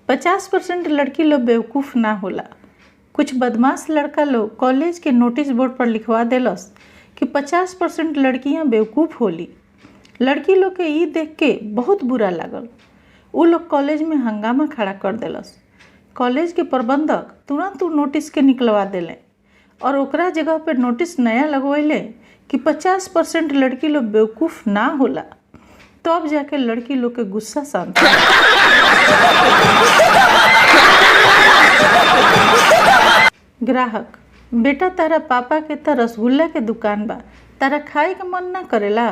50% लड़की लोग बेवकूफ़ ना होला। कुछ बदमाश लड़का लोग कॉलेज के नोटिस बोर्ड पर लिखवा देलस कि 50% लड़कियां बेवकूफ़ होली। लड़की लोग के ई देख के बहुत बुरा लागल। उ लोग कॉलेज में हंगामा खड़ा कर देलस। कॉलेज के प्रबंधक तुरंत उ नोटिस के निकलवा देले और ओकरा जगह पे नोटिस नया लगवैले कि 50% लड़की लोग बेवकूफ़ ना होला। तब जाके लड़की लोग के गुस्सा शांत हो। ग्राहक, बेटा तारा पापा के त रसगुल्ला के दुकान बा, तारा खाए के मन ना करेला?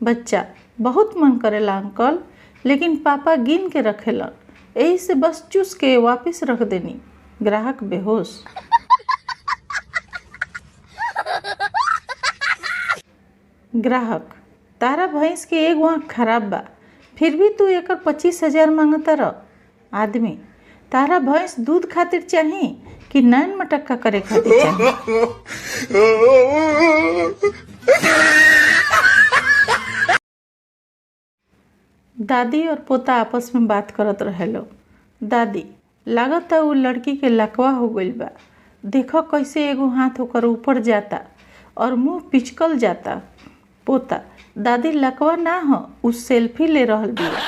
बच्चा, बहुत मन करेला अंकल, लेकिन पापा गिन के रखेलन, यही से बस चूस के वापस रख देनी। ग्राहक बेहोश। ग्राहक, तारा भैंस के एगो आँख खराब बा, फिर भी तू एकर 25,000 मांगता रह। आदमी, तारा भैंस दूध खातिर चाही कि नैन मटक्का करे खातिर चाही? दादी और पोता आपस में बात करत रहेलो। दादी, लागता उ लड़की के लकवा हो गइल बा, देखो कैसे एगो हाथ ओकर ऊपर जाता और मुंह पिचकल जाता। पोता, दादी लकवा ना हो, उ सेल्फी ले रहल बिया।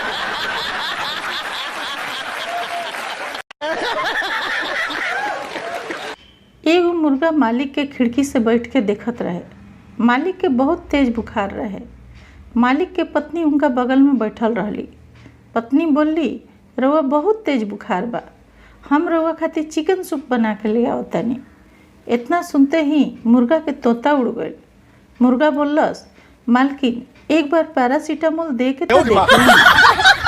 एगो मुर्गा मालिक के खिड़की से बैठ के देखत रहे। मालिक के बहुत तेज बुखार रहे। मालिक के पत्नी उनका बगल में बैठल रहली। पत्नी बोलली, रउआ बहुत तेज बुखार बा, हम रउआ खातिर चिकन सूप बना के ले आओ तनी। इतना सुनते ही मुर्गा के तोता उड़ गइल। मुर्गा बोललस, मालकिन एक बार पैरासीटामोल दे के तो देखी।